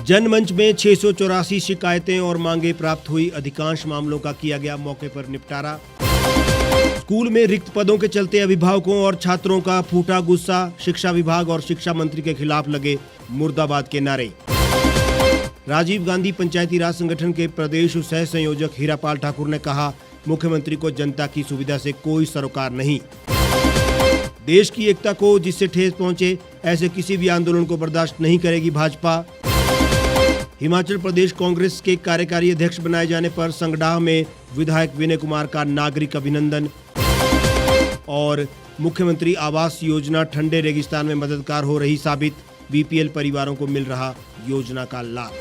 जनमंच में 684 शिकायतें और मांगे प्राप्त हुई। अधिकांश मामलों का किया गया मौके पर निपटारा। स्कूल में रिक्त पदों के चलते अभिभावकों और छात्रों का फूटा गुस्सा। शिक्षा विभाग और शिक्षा मंत्री के खिलाफ लगे मुर्दाबाद के नारे। राजीव गांधी पंचायती राज संगठन के प्रदेश सह संयोजक हीरापाल ठाकुर ने कहा, मुख्यमंत्री को जनता की सुविधा से कोई सरोकार नहीं। देश की एकता को जिससे ठेस पहुंचे, ऐसे किसी भी आंदोलन को बर्दाश्त नहीं करेगी भाजपा। हिमाचल प्रदेश कांग्रेस के कार्यकारी अध्यक्ष बनाए जाने पर संगडाह में विधायक विनय कुमार का नागरिक अभिनंदन। और मुख्यमंत्री आवास योजना ठंडे रेगिस्तान में मददगार हो रही साबित। बीपीएल परिवारों को मिल रहा योजना का लाभ।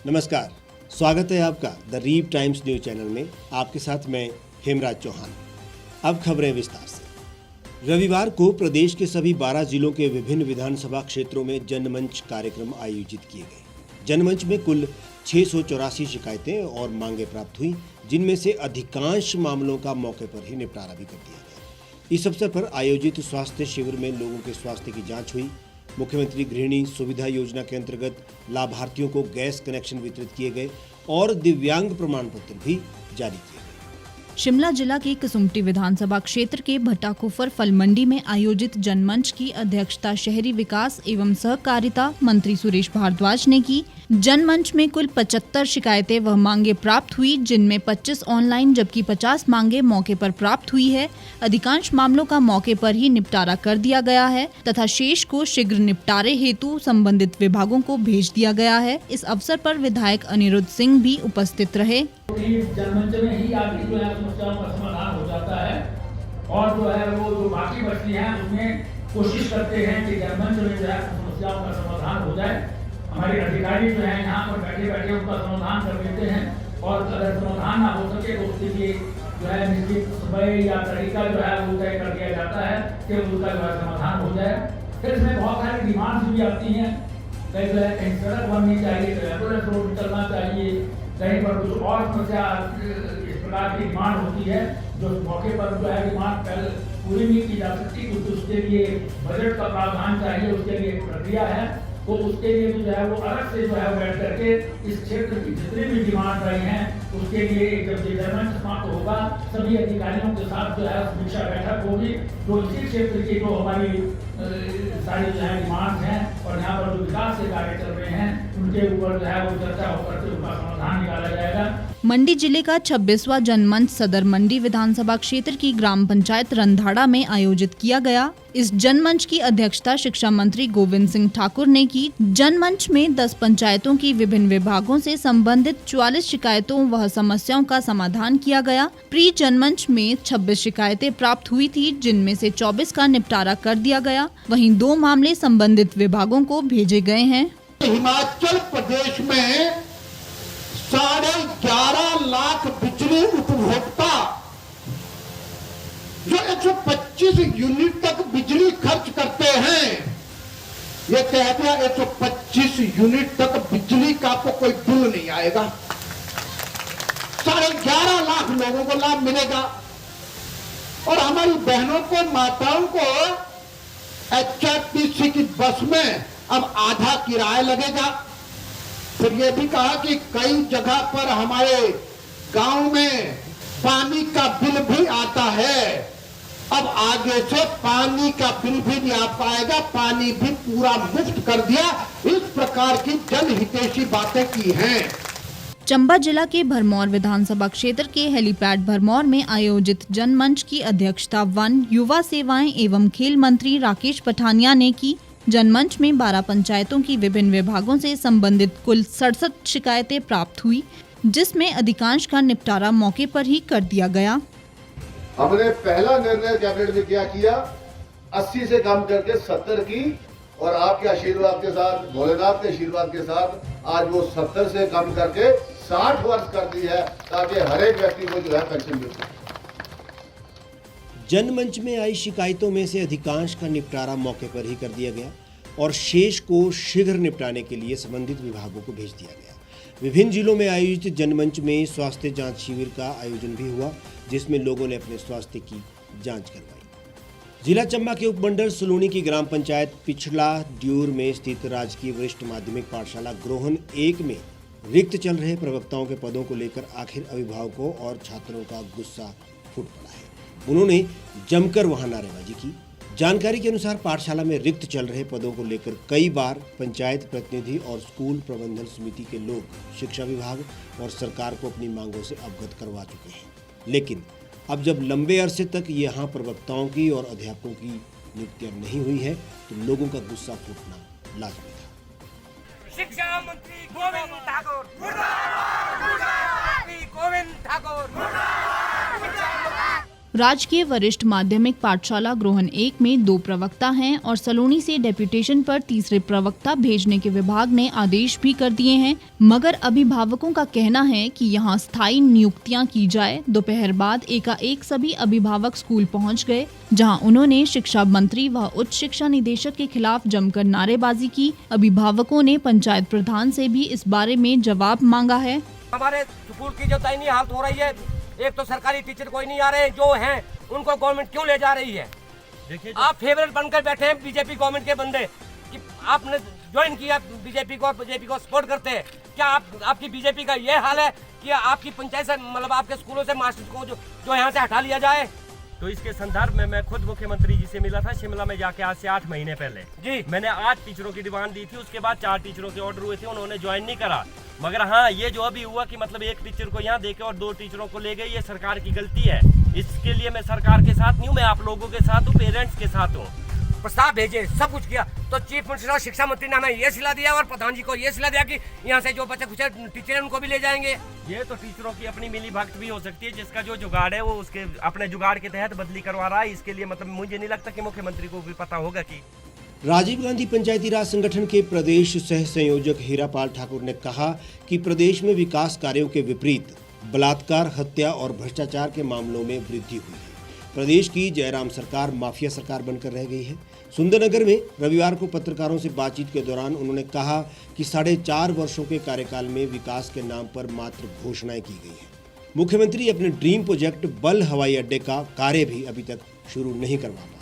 नमस्कार, स्वागत है आपका द रीव टाइम्स न्यूज चैनल में। आपके साथ मैं हेमराज चौहान। अब खबरें विस्तार से। रविवार को प्रदेश के सभी 12 जिलों के विभिन्न विधानसभा क्षेत्रों में जनमंच कार्यक्रम आयोजित किए गए। जनमंच में कुल 684 शिकायतें और मांगे प्राप्त हुई, जिनमें से अधिकांश मामलों का मौके पर ही निपटारा भी कर दिया गया। इस अवसर पर आयोजित स्वास्थ्य शिविर में लोगों के स्वास्थ्य की जांच हुई। मुख्यमंत्री गृहिणी सुविधा योजना के अंतर्गत लाभार्थियों को गैस कनेक्शन वितरित किए गए और दिव्यांग प्रमाण पत्र भी जारी किए गए। शिमला जिला के कसुम्पटी विधानसभा क्षेत्र के भट्टाकुफर फल मंडी में आयोजित जनमंच की अध्यक्षता शहरी विकास एवं सहकारिता मंत्री सुरेश भारद्वाज ने की। जनमंच में कुल 75 शिकायतें व मांगे प्राप्त हुई, जिनमें 25 ऑनलाइन जबकि 50 मांगे मौके पर प्राप्त हुई है। अधिकांश मामलों का मौके पर ही निपटारा कर दिया गया है तथा शेष को शीघ्र निपटारे हेतु संबंधित विभागों को भेज दिया गया है। इस अवसर पर विधायक अनिरुद्ध सिंह भी उपस्थित रहे। जनमंच में ही आगे जो है समस्याओं का समाधान हो जाता है और जो है वो जो बाकी बचती हैं उसमें कोशिश करते हैं कि जनमंच में जो है समस्याओं का समाधान हो जाए। हमारे अधिकारी जो है यहाँ पर बैठे बैठे उनका समाधान कर देते हैं और अगर समाधान ना हो सके तो उसके लिए जो है निश्चित समय या तरीका जो है वो तय कर दिया जाता है कि उनका जो है समाधान हो जाए। फिर इसमें बहुत सारी डिमांड्स भी आती हैं। कहीं जो है कहीं सड़क बननी चाहिए, तो एम्बुलेंस रोड चलना चाहिए, कहीं पर कुछ और समस्या इस प्रकार की डिमांड होती है जो मौके पर जो है डिमांड पहले पूरी नहीं की जा सकती। कुछ उसके लिए बजट का प्रावधान चाहिए, उसके लिए एक प्रक्रिया है, तो उसके लिए भी जो है वो अलग से जो है बैठ करके इस क्षेत्र की जितनी भी डिमांड रही हैं उसके लिए जब ये जनमंच समाप्त होगा सभी अधिकारियों के साथ जो है समीक्षा बैठक होगी। तो इसी क्षेत्र की जो हमारी सारी जो है डिमांड्स हैं और यहाँ पर जो विकास के कार्य चल रहे हैं उनके ऊपर जो है वो चर्चा होकर के उनका समाधान निकाला जाएगा। मंडी जिले का 26वां जनमंच सदर मंडी विधानसभा क्षेत्र की ग्राम पंचायत रंधाड़ा में आयोजित किया गया। इस जनमंच की अध्यक्षता शिक्षा मंत्री गोविंद सिंह ठाकुर ने की। जनमंच में 10 पंचायतों की विभिन्न विभागों से संबंधित 44 शिकायतों व समस्याओं का समाधान किया गया। प्री जनमंच में 26 शिकायतें प्राप्त हुई थी, जिनमें से 24 का निपटारा कर दिया गया। वहीं 2 मामले संबंधित विभागों को भेजे गए हैं। हिमाचल प्रदेश में 11.5 लाख बिजली उपभोक्ता जो 125 यूनिट तक बिजली खर्च करते हैं, ये कह दिया 125 यूनिट तक बिजली का आपको कोई बिल नहीं आएगा। 11.5 लाख लोगों को लाभ मिलेगा और हमारी बहनों को, माताओं को एचआरटीसी की बस में अब आधा किराया लगेगा। फिर ये भी कहा कि कई जगह पर हमारे गांव में पानी का बिल भी आता है। अब आगे से पानी का बिल भी नहीं आ पाएगा, पानी भी पूरा मुफ्त कर दिया। इस प्रकार की जनहितैषी बातें की हैं। चंबा जिला के भरमौर विधानसभा क्षेत्र के हेलीपैड भरमौर में आयोजित जनमंच की अध्यक्षता वन, युवा सेवाएं एवं खेल मंत्री राकेश पठानिया ने की। जनमंच में 12 पंचायतों की विभिन्न विभागों से संबंधित कुल 67 शिकायतें प्राप्त हुई, जिसमें अधिकांश का निपटारा मौके पर ही कर दिया गया। हमने पहला निर्णय कैबिनेट में क्या किया, 80 से कम करके 70 की और आपके आशीर्वाद के साथ, भोलेनाथ के आशीर्वाद के साथ आज वो 70 से कम करके 60 वर्ष कर दी है, ताकि हर एक व्यक्ति को जो है पेंशन मिल सके। जनमंच में आई शिकायतों में से अधिकांश का निपटारा मौके पर ही कर दिया गया और शेष को शीघ्र निपटाने के लिए संबंधित विभागों को भेज दिया गया। विभिन्न जिलों में आयोजित जनमंच में स्वास्थ्य जांच शिविर का आयोजन भी हुआ, जिसमें लोगों ने अपने स्वास्थ्य की जांच करवाई। जिला चंबा के उपमंडल सलूनी की ग्राम पंचायत पिछला ड्यूर में स्थित राजकीय वरिष्ठ माध्यमिक पाठशाला ग्रोहन 1 में रिक्त चल रहे प्रवक्ताओं के पदों को लेकर आखिर अभिभावकों और छात्रों का गुस्सा फूट पड़ा है। उन्होंने जमकर वहां नारेबाजी की। जानकारी के अनुसार पाठशाला में रिक्त चल रहे पदों को लेकर कई बार पंचायत प्रतिनिधि और स्कूल प्रबंधन समिति के लोग शिक्षा विभाग और सरकार को अपनी मांगों से अवगत करवा चुके हैं, लेकिन अब जब लंबे अरसे तक यहाँ प्रवक्ताओं की और अध्यापकों की नियुक्तियां नहीं हुई है तो लोगों का गुस्सा फूटना लाजमी था। शिक्षा मंत्री गोविंद ठाकुर गोविंद ठाकुर। राजकीय वरिष्ठ माध्यमिक पाठशाला ग्रोहन 1 में 2 प्रवक्ता हैं और सलोनी से डेप्यूटेशन पर तीसरे प्रवक्ता भेजने के विभाग ने आदेश भी कर दिए हैं, मगर अभिभावकों का कहना है कि यहां स्थायी नियुक्तियां की जाए। दोपहर बाद एकाएक सभी अभिभावक स्कूल पहुंच गए, जहां उन्होंने शिक्षा मंत्री व उच्च शिक्षा निदेशक के खिलाफ जमकर नारेबाजी की। अभिभावकों ने पंचायत प्रधान से भी इस बारे में जवाब मांगा है। हमारे स्कूल की जो दयनीय हालत हो रही है, एक तो सरकारी टीचर कोई नहीं आ रहे, जो हैं उनको गवर्नमेंट क्यों ले जा रही है? देखिए आप फेवरेट बनकर बैठे हैं बीजेपी गवर्नमेंट के बंदे कि आपने ज्वाइन किया बीजेपी को, बीजेपी को सपोर्ट करते हैं। क्या आपकी बीजेपी का ये हाल है कि आपकी पंचायत से मतलब आपके स्कूलों से मास्टर को जो यहाँ से हटा लिया जाए? तो इसके संदर्भ में मैं खुद मुख्यमंत्री जी से मिला था शिमला में जाके आज से 8 महीने पहले जी। मैंने 8 टीचरों की डिमांड दी थी, उसके बाद 4 टीचरों के ऑर्डर हुए थे, उन्होंने ज्वाइन नहीं करा। मगर हाँ, ये जो अभी हुआ कि मतलब 1 टीचर को यहाँ देके और 2 टीचरों को ले गए, ये सरकार की गलती है। इसके लिए मैं सरकार के साथ नहीं हूँ, मैं आप लोगों के साथ हूँ, पेरेंट्स के साथ हूँ। प्रस्ताव भेजे, सब कुछ किया, तो चीफ मिनिस्टर और शिक्षा मंत्री ने हमें ये सिला दिया और प्रधान जी को ये सिला दिया कि यहाँ से जो बच्चे कुछ टीचर हैं उनको भी ले जाएंगे। ये तो टीचरों की अपनी मिली भक्त भी हो सकती है, जिसका जो जुगाड़ है वो उसके अपने जुगाड़ के तहत बदली करवा रहा है। इसके लिए मतलब मुझे नहीं लगता कि मुख्यमंत्री को भी पता होगा कि राजीव गांधी पंचायती राज संगठन के प्रदेश सह संयोजक हीरापाल ठाकुर ने कहा कि प्रदेश में विकास कार्यों के विपरीत बलात्कार, हत्या और भ्रष्टाचार के मामलों में वृद्धि हुई है। प्रदेश की जयराम सरकार माफिया सरकार बनकर रह गई है। सुंदरनगर में रविवार को पत्रकारों से बातचीत के दौरान उन्होंने कहा कि 4.5 वर्षों के कार्यकाल में विकास के नाम पर मात्र घोषणाएं की गई हैं। मुख्यमंत्री अपने ड्रीम प्रोजेक्ट बल हवाई अड्डे का कार्य भी अभी तक शुरू नहीं करवा पाए।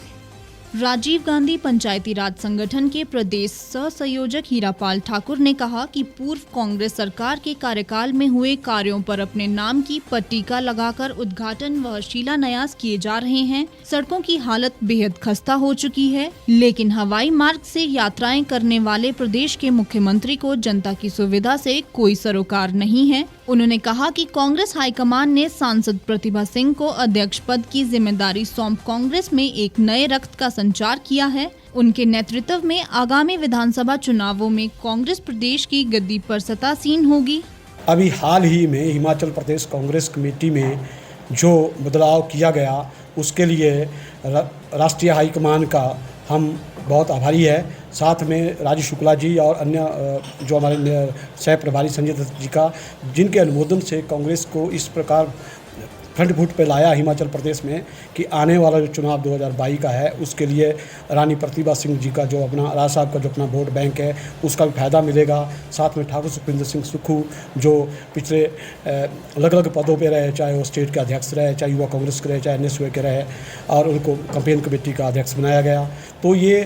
राजीव गांधी पंचायती राज संगठन के प्रदेश सह संयोजक हीरापाल ठाकुर ने कहा कि पूर्व कांग्रेस सरकार के कार्यकाल में हुए कार्यों पर अपने नाम की पट्टिका लगाकर उद्घाटन व शिलान्यास किए जा रहे हैं। सड़कों की हालत बेहद खस्ता हो चुकी है, लेकिन हवाई मार्ग से यात्राएं करने वाले प्रदेश के मुख्यमंत्री को जनता की सुविधा से कोई सरोकार नहीं है। उन्होंने कहा कि कांग्रेस हाईकमान ने सांसद प्रतिभा सिंह को अध्यक्ष पद की जिम्मेदारी सौंप कांग्रेस में एक नए रक्त का संचार किया है। उनके नेतृत्व में आगामी विधानसभा चुनावों में कांग्रेस प्रदेश की गद्दी पर सत्तासीन होगी। अभी हाल ही में हिमाचल प्रदेश कांग्रेस कमेटी में जो बदलाव किया गया, उसके लिए राष्ट्रीय हाईकमान का हम बहुत आभारी है। साथ में राजीव शुक्ला जी और अन्य जो हमारे सह प्रभारी संजय दत्त जी का, जिनके अनुमोदन से कांग्रेस को इस प्रकार फ्रंट फुट पे लाया हिमाचल प्रदेश में कि आने वाला जो चुनाव 2022 का है, उसके लिए रानी प्रतिभा सिंह जी का जो अपना राज साहब का जो अपना वोट बैंक है, उसका भी फायदा मिलेगा। साथ में ठाकुर सुखविंदर सिंह सुक्खू जो पिछले अलग अलग पदों पे रहे, चाहे वो स्टेट के अध्यक्ष रहे, चाहे युवा कांग्रेस के रहे, चाहे NSU के रहे, और उनको कैंपेन कमेटी का अध्यक्ष बनाया गया। तो ये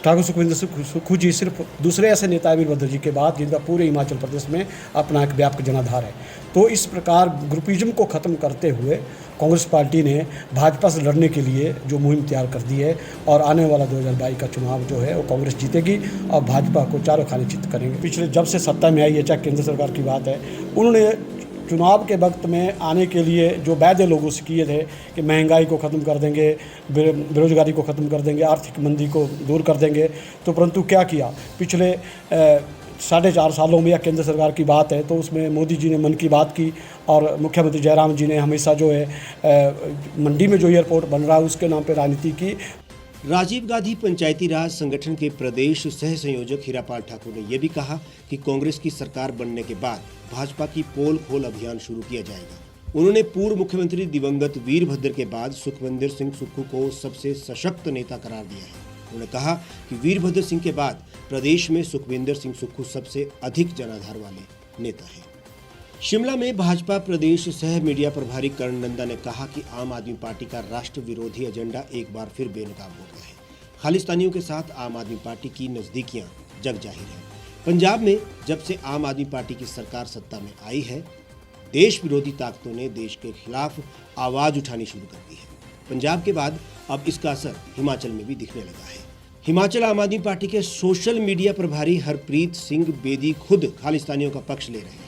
ठाकुर सुखविंदर सुक्खू जी सिर्फ दूसरे ऐसे नेता वीरभद्र जी के बाद जिनका पूरे हिमाचल प्रदेश में अपना एक व्यापक जनाधार है। तो इस प्रकार ग्रुपिज्म को ख़त्म करते हुए कांग्रेस पार्टी ने भाजपा से लड़ने के लिए जो मुहिम तैयार कर दी है, और आने वाला 2022 का चुनाव जो है वो कांग्रेस जीतेगी और भाजपा को चारों खाने चित करेंगे। पिछले जब से सत्ता में आई है, चाहे केंद्र सरकार की बात है, उन्होंने चुनाव के वक्त में आने के लिए जो वादे लोगों से किए थे कि महंगाई को ख़त्म कर देंगे, बेरोजगारी को ख़त्म कर देंगे, आर्थिक मंदी को दूर कर देंगे, तो परंतु क्या किया? पिछले 4.5 सालों में या केंद्र सरकार की बात है तो उसमें मोदी जी ने मन की बात की, और मुख्यमंत्री जयराम जी ने हमेशा जो है मंडी में जो एयरपोर्ट बन रहा है उसके नाम पर राजनीति की। राजीव गांधी पंचायती राज संगठन के प्रदेश सह संयोजक हीरापाल ठाकुर ने यह भी कहा कि कांग्रेस की सरकार बनने के बाद भाजपा की पोल खोल अभियान शुरू किया जाएगा। उन्होंने पूर्व मुख्यमंत्री दिवंगत वीरभद्र के बाद सुखविंदर सिंह सुक्खू को सबसे सशक्त नेता करार दिया है। उन्होंने कहा कि वीरभद्र सिंह के बाद प्रदेश में सुखविंदर सिंह सुक्खू सबसे अधिक जनाधार वाले नेता हैं। शिमला में भाजपा प्रदेश सह मीडिया प्रभारी कर्ण नंदा ने कहा कि आम आदमी पार्टी का राष्ट्र विरोधी एजेंडा एक बार फिर बेनकाब हो गया है। खालिस्तानियों के साथ आम आदमी पार्टी की नजदीकियां जग जाहिर है। पंजाब में जब से आम आदमी पार्टी की सरकार सत्ता में आई है, देश विरोधी ताकतों ने देश के खिलाफ आवाज उठानी शुरू कर दी है। पंजाब के बाद अब इसका असर हिमाचल में भी दिखने लगा है। हिमाचल आम आदमी पार्टी के सोशल मीडिया प्रभारी हरप्रीत सिंह बेदी खुद खालिस्तानियों का पक्ष ले रहे हैं।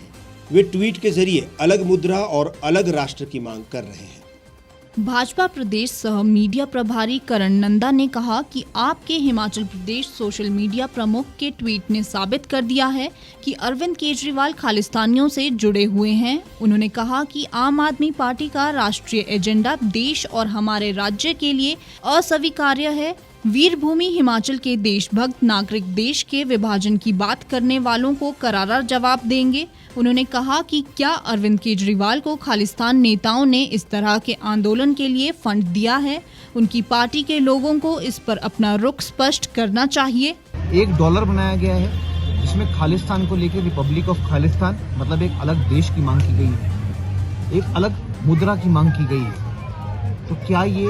वे ट्वीट के जरिए अलग मुद्रा और अलग राष्ट्र की मांग कर रहे हैं। भाजपा प्रदेश सह मीडिया प्रभारी कर्ण नंदा ने कहा कि आपके हिमाचल प्रदेश सोशल मीडिया प्रमुख के ट्वीट ने साबित कर दिया है कि अरविंद केजरीवाल खालिस्तानियों से जुड़े हुए हैं। उन्होंने कहा कि आम आदमी पार्टी का राष्ट्रीय एजेंडा देश और हमारे राज्य के लिए अस्वीकार्य है। वीरभूमि हिमाचल के देशभक्त नागरिक देश के विभाजन की बात करने वालों को करारा जवाब देंगे। उन्होंने कहा कि क्या अरविंद केजरीवाल को खालिस्तान नेताओं ने इस तरह के आंदोलन के लिए फंड दिया है? उनकी पार्टी के लोगों को इस पर अपना रुख स्पष्ट करना चाहिए। $1 बनाया गया है जिसमें खालिस्तान को लेकर रिपब्लिक ऑफ खालिस्तान मतलब एक अलग देश की मांग की गई है, एक अलग मुद्रा की मांग की गई है। तो क्या ये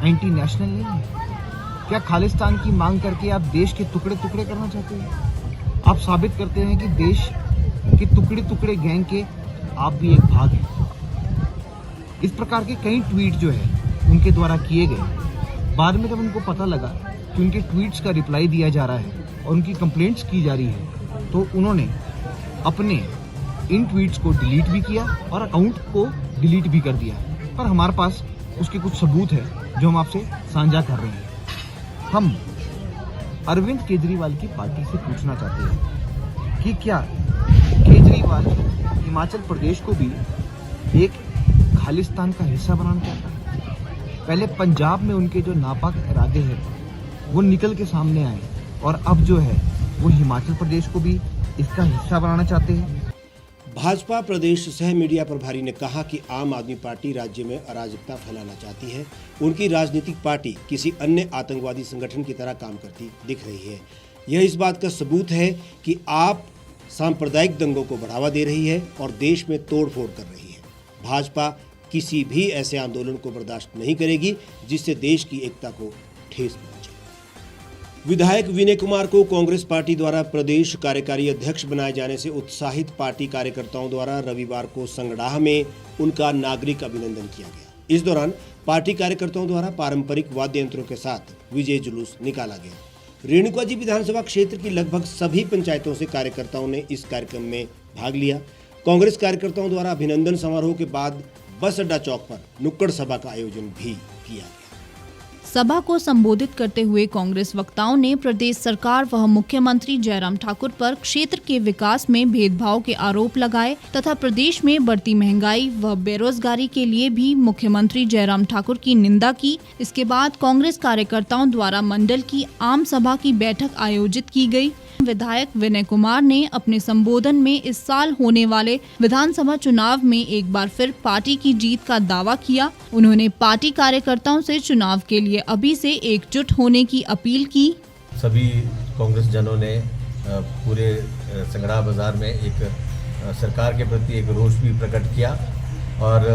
एंटी नेशनल नहीं है? क्या खालिस्तान की मांग करके आप देश के टुकड़े टुकड़े करना चाहते हैं? आप साबित करते हैं कि देश के टुकड़े टुकड़े गैंग के आप भी एक भाग हैं। इस प्रकार के कई ट्वीट जो है उनके द्वारा किए गए, बाद में जब उनको पता लगा कि उनके ट्वीट्स का रिप्लाई दिया जा रहा है और उनकी कंप्लेंट्स की जा रही है, तो उन्होंने अपने इन ट्वीट्स को डिलीट भी किया और अकाउंट को डिलीट भी कर दिया। पर हमारे पास उसके कुछ सबूत है जो हम आपसे साझा कर रहे हैं। हम अरविंद केजरीवाल की पार्टी से पूछना चाहते हैं कि क्या केजरीवाल हिमाचल प्रदेश को भी एक खालिस्तान का हिस्सा बनाना चाहता है? पहले पंजाब में उनके जो नापाक इरादे हैं वो निकल के सामने आए और अब जो है वो हिमाचल प्रदेश को भी इसका हिस्सा बनाना चाहते हैं। भाजपा प्रदेश सह मीडिया प्रभारी ने कहा कि आम आदमी पार्टी राज्य में अराजकता फैलाना चाहती है। उनकी राजनीतिक पार्टी किसी अन्य आतंकवादी संगठन की तरह काम करती दिख रही है। यह इस बात का सबूत है कि आप सांप्रदायिक दंगों को बढ़ावा दे रही है और देश में तोड़फोड़ कर रही है। भाजपा किसी भी ऐसे आंदोलन को बर्दाश्त नहीं करेगी जिससे देश की एकता को ठेस पहुंचे। विधायक विनय कुमार को कांग्रेस पार्टी द्वारा प्रदेश कार्यकारी अध्यक्ष बनाए जाने से उत्साहित पार्टी कार्यकर्ताओं द्वारा रविवार को संगड़ाह में उनका नागरिक अभिनंदन किया गया। इस दौरान पार्टी कार्यकर्ताओं द्वारा पारंपरिक वाद्य यंत्रों के साथ विजय जुलूस निकाला गया। रेणुकाजी विधानसभा क्षेत्र की लगभग सभी पंचायतों से कार्यकर्ताओं ने इस कार्यक्रम में भाग लिया। कांग्रेस कार्यकर्ताओं द्वारा अभिनंदन समारोह के बाद बस अड्डा चौक पर नुक्कड़ सभा का आयोजन भी किया गया। सभा को संबोधित करते हुए कांग्रेस वक्ताओं ने प्रदेश सरकार व मुख्यमंत्री जयराम ठाकुर पर क्षेत्र के विकास में भेदभाव के आरोप लगाए तथा प्रदेश में बढ़ती महंगाई व बेरोजगारी के लिए भी मुख्यमंत्री जयराम ठाकुर की निंदा की। इसके बाद कांग्रेस कार्यकर्ताओं द्वारा मंडल की आम सभा की बैठक आयोजित की गई। विधायक विनय कुमार ने अपने संबोधन में इस साल होने वाले विधानसभा चुनाव में एक बार फिर पार्टी की जीत का दावा किया। उन्होंने पार्टी कार्यकर्ताओं से चुनाव के लिए अभी से एकजुट होने की अपील की। सभी कांग्रेस जनों ने पूरे संगड़ा बाजार में एक सरकार के प्रति एक रोष भी प्रकट किया और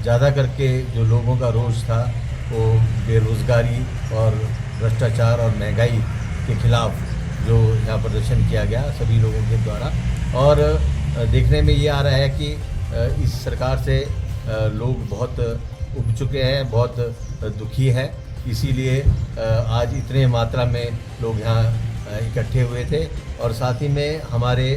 ज़्यादा करके जो लोगों का रोष था वो बेरोजगारी और भ्रष्टाचार और महंगाई के खिलाफ जो यहाँ प्रदर्शन किया गया सभी लोगों के द्वारा। और देखने में ये आ रहा है कि इस सरकार से लोग बहुत उब चुके हैं, बहुत दुखी हैं। इसीलिए आज इतने मात्रा में लोग यहाँ इकट्ठे हुए थे और साथ ही में हमारे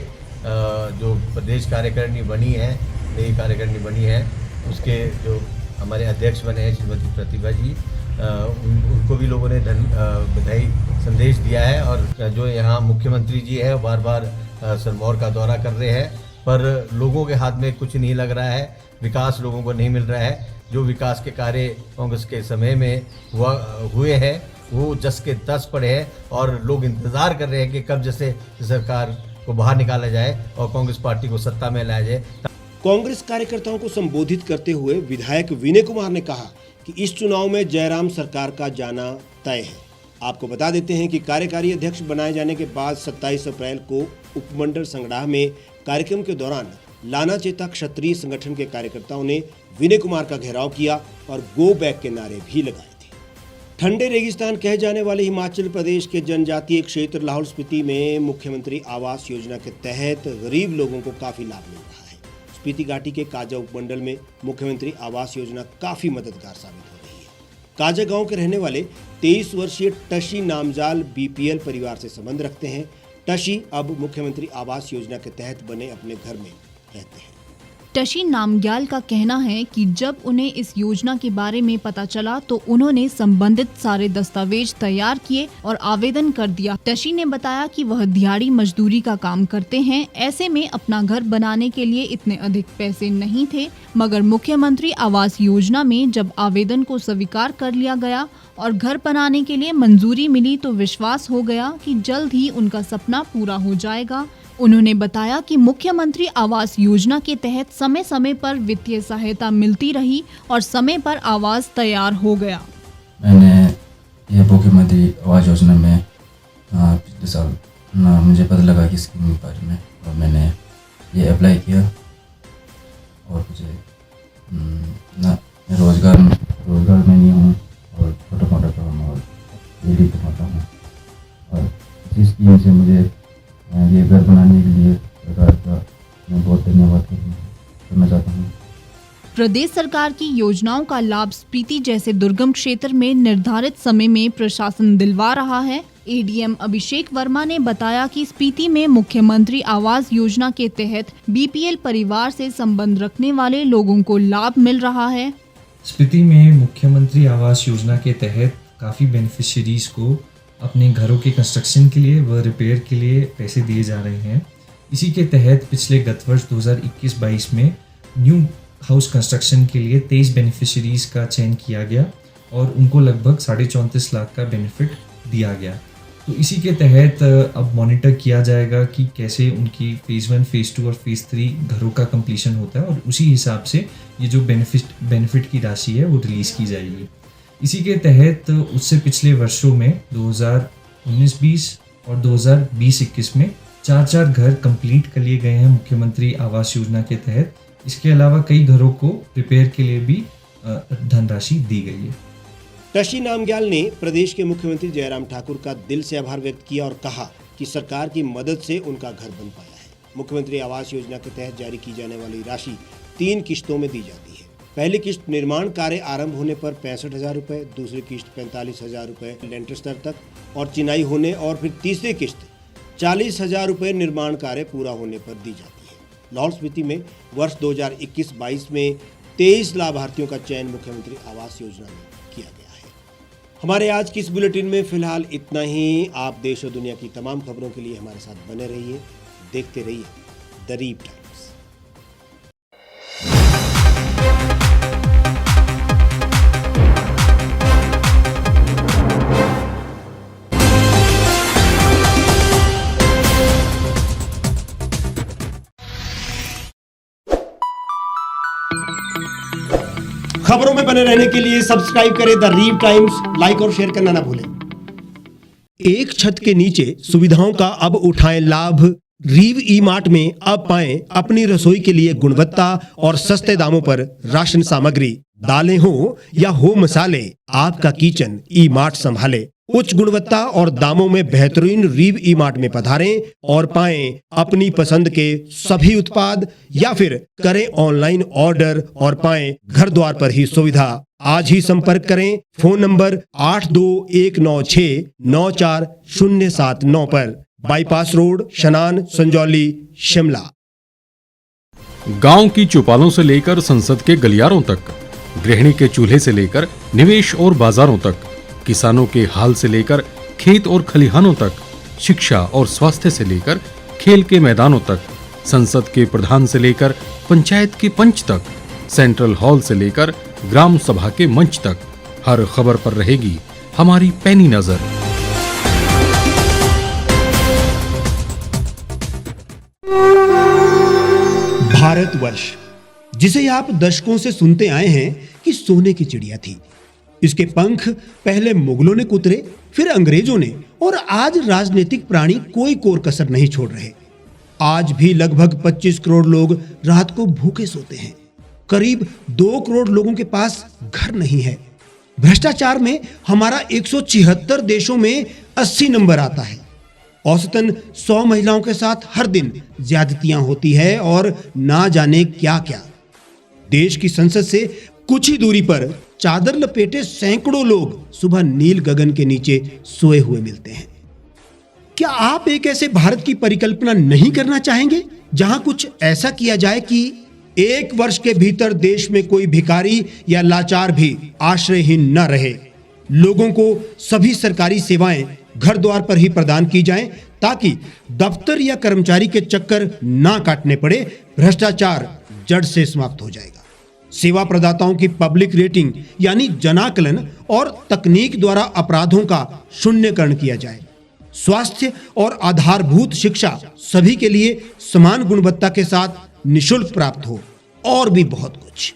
जो प्रदेश कार्यकारिणी बनी है, नई कार्यकारिणी बनी है, उसके जो हमारे अध्यक्ष बने हैं श्रीमती प्रतिभा जी, उनको भी लोगों ने बधाई संदेश दिया है। और जो यहाँ मुख्यमंत्री जी है बार बार सिरमौर का दौरा कर रहे हैं, पर लोगों के हाथ में कुछ नहीं लग रहा है, विकास लोगों को नहीं मिल रहा है। जो विकास के कार्य कांग्रेस के समय में हुए हैं वो 10 के 10 पड़े हैं और लोग इंतज़ार कर रहे हैं कि कब जैसे सरकार को बाहर निकाला जाए और कांग्रेस पार्टी को सत्ता में लाया जाए। कांग्रेस कार्यकर्ताओं को संबोधित करते हुए विधायक विनय कुमार ने कहा कि इस चुनाव में जयराम सरकार का जाना तय है। आपको बता देते हैं कि कार्यकारी अध्यक्ष बनाए जाने के बाद 27 अप्रैल को उपमंडल संगड़ाह में कार्यक्रम के दौरान लाना चेता क्षत्रिय संगठन के कार्यकर्ताओं ने विनय कुमार का घेराव किया और गो बैक के नारे भी लगाए थे। ठंडे रेगिस्तान कहे जाने वाले हिमाचल प्रदेश के जनजातीय क्षेत्र लाहौल स्पीति में मुख्यमंत्री आवास योजना के तहत गरीब लोगों को काफी लाभ मिल रहा है। स्पीति घाटी के काजा उपमंडल में मुख्यमंत्री आवास योजना काफी मददगार साबित हो रही है। काजा गांव के रहने वाले 23 वर्षीय टशी नामजाल बीपीएल परिवार से संबंध रखते हैं। टशी अब मुख्यमंत्री आवास योजना के तहत बने अपने घर में रहते हैं। टशी नामग्याल का कहना है कि जब उन्हें इस योजना के बारे में पता चला तो उन्होंने संबंधित सारे दस्तावेज तैयार किए और आवेदन कर दिया। टशी ने बताया कि वह दिहाड़ी मजदूरी का काम करते हैं, ऐसे में अपना घर बनाने के लिए इतने अधिक पैसे नहीं थे, मगर मुख्यमंत्री आवास योजना में जब आवेदन को स्वीकार कर लिया गया और घर बनाने के लिए मंजूरी मिली तो विश्वास हो गया कि जल्द ही उनका सपना पूरा हो जाएगा। उन्होंने बताया कि मुख्यमंत्री आवास योजना के तहत समय समय पर वित्तीय सहायता मिलती रही और समय पर आवास तैयार हो गया। मैंने ये मुख्यमंत्री आवास योजना में पिछले साल मुझे पता लगा कि स्कीम के बारे में, और मैंने ये अप्लाई किया और मुझे रोज़गार में नहीं हूँ और छोटा मोटा काम और डेली कमाता हूँ, और इस स्कीम से मुझे ये घर बनाने के लिए सरकार का मैं बहुत धन्यवाद करना चाहता हूँ। प्रदेश सरकार की योजनाओं का लाभ स्पीति जैसे दुर्गम क्षेत्र में निर्धारित समय में प्रशासन दिलवा रहा है। एडीएम अभिषेक वर्मा ने बताया कि स्पीति में मुख्यमंत्री आवास योजना के तहत बीपीएल परिवार से संबंध रखने वाले लोगों को लाभ मिल रहा है। स्पीति में मुख्यमंत्री आवास योजना के तहत काफ़ी बेनिफिशियरीज को अपने घरों के कंस्ट्रक्शन के लिए व रिपेयर के लिए पैसे दिए जा रहे हैं। इसी के तहत पिछले गत वर्ष 2021-22 में न्यू हाउस कंस्ट्रक्शन के लिए 23 बेनिफिशियरीज का चयन किया गया और उनको लगभग 34.5 लाख का बेनिफिट दिया गया। तो इसी के तहत अब मॉनिटर किया जाएगा कि कैसे उनकी फेज़ 1, फेज़ 2 और फेज़ 3 घरों का कंप्लीशन होता है, और उसी हिसाब से ये जो बेनिफिट की राशि है वो रिलीज़ की जाएगी। इसी के तहत उससे पिछले वर्षों में 2019-20 और 2020-21 में 4 घर कंप्लीट कर लिए गए हैं मुख्यमंत्री आवास योजना के तहत। इसके अलावा कई घरों को रिपेयर के लिए भी धनराशि दी गई है। टशी नामग्याल ने प्रदेश के मुख्यमंत्री जयराम ठाकुर का दिल से आभार व्यक्त किया और कहा कि सरकार की मदद से उनका घर बन पाया है। मुख्यमंत्री आवास योजना के तहत जारी की जाने वाली राशि 3 किश्तों में दी जाती है। पहली किश्त निर्माण कार्य आरंभ होने पर 65,000 रुपये, दूसरी किश्त 45,000 रुपये लेंटर स्तर तक और चिनाई होने, और फिर तीसरी किश्त 40,000 रुपये निर्माण कार्य पूरा होने पर दी जाती है। लाहौल स्पीति में वर्ष 2021-22 में 23 लाभार्थियों का चयन मुख्यमंत्री आवास योजना में किया गया है। हमारे आज की इस बुलेटिन में फिलहाल इतना ही। आप देश और दुनिया की तमाम खबरों के लिए हमारे साथ बने रहिए, देखते रहिए द रीप टाइम्स। खबरों में बने रहने के लिए सब्सक्राइब करें द रीप टाइम्स, लाइक और शेयर करना ना भूलें। एक छत के नीचे सुविधाओं का अब उठाएं लाभ। रीव ई मार्ट में अब पाएं अपनी रसोई के लिए गुणवत्ता और सस्ते दामों पर राशन सामग्री। दालें हो या हो मसाले, आपका किचन ई मार्ट संभाले। उच्च गुणवत्ता और दामों में बेहतरीन रीव ई मार्ट में पधारें और पाएं अपनी पसंद के सभी उत्पाद, या फिर करें ऑनलाइन ऑर्डर और पाएं घर द्वार पर ही सुविधा। आज ही संपर्क करें फोन नंबर 8219694079 पर, बाईपास रोड, शनान, संजौली, शिमला। गांव की चौपालों से लेकर संसद के गलियारों तक, गृहिणी के चूल्हे से लेकर निवेश और बाजारों तक, किसानों के हाल से लेकर खेत और खलिहानों तक, शिक्षा और स्वास्थ्य से लेकर खेल के मैदानों तक, संसद के प्रधान से लेकर पंचायत के पंच तक, सेंट्रल हॉल से लेकर ग्राम सभा के मंच तक, हर खबर पर रहेगी हमारी पैनी नजर। भारतवर्ष, जिसे आप दशकों से सुनते आए हैं कि सोने की चिड़िया थी। इसके पंख पहले मुगलों ने कुतरे, फिर अंग्रेजों ने, और आज राजनीतिक प्राणी कोई कोर कसर नहीं छोड़ रहे। आज भी लगभग 25 करोड़ लोग रात को भूखे सोते हैं। करीब 2 करोड़ लोगों के पास घर नहीं है। भ्रष्टाचार में हमारा 176 देशों में 80 नंबर आता है। औसतन 100 महिलाओं के साथ हर दिन ज्यादतियां होती है और ना जाने क्या क्या। देश की संसद से कुछ ही दूरी पर चादर लपेटे सैकड़ों लोग सुबह नील गगन के नीचे सोए हुए मिलते हैं। क्या आप एक ऐसे भारत की परिकल्पना नहीं करना चाहेंगे जहां कुछ ऐसा किया जाए कि 1 वर्ष के भीतर देश में कोई भिखारी या लाचार भी आश्रयहीन न रहे? लोगों को सभी सरकारी सेवाएं घर द्वार पर ही प्रदान की जाएं ताकि दफ्तर या कर्मचारी के चक्कर ना काटने पड़े। भ्रष्टाचार जड़ से समाप्त हो जाएगा। सेवा प्रदाताओं की पब्लिक रेटिंग यानी जनाकलन और तकनीक द्वारा अपराधों का शून्यकरण किया जाए। स्वास्थ्य और आधारभूत शिक्षा सभी के लिए समान गुणवत्ता के साथ निशुल्क प्राप्त हो और भी बहुत कुछ।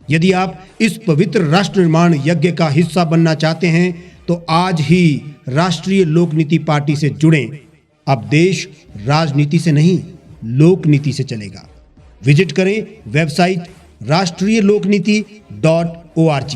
यदि आप इस पवित्र राष्ट्र निर्माण यज्ञ का हिस्सा बनना चाहते हैं तो आज ही राष्ट्रीय लोक नीति पार्टी से जुड़ें। अब देश राजनीति से नहीं, लोक नीति से चलेगा। विजिट करें वेबसाइट rashtriyalokniti.org।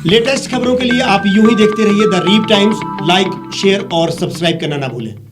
लेटेस्ट खबरों के लिए आप यूं ही देखते रहिए the reap times. Like, share और सब्सक्राइब करना ना भूलें।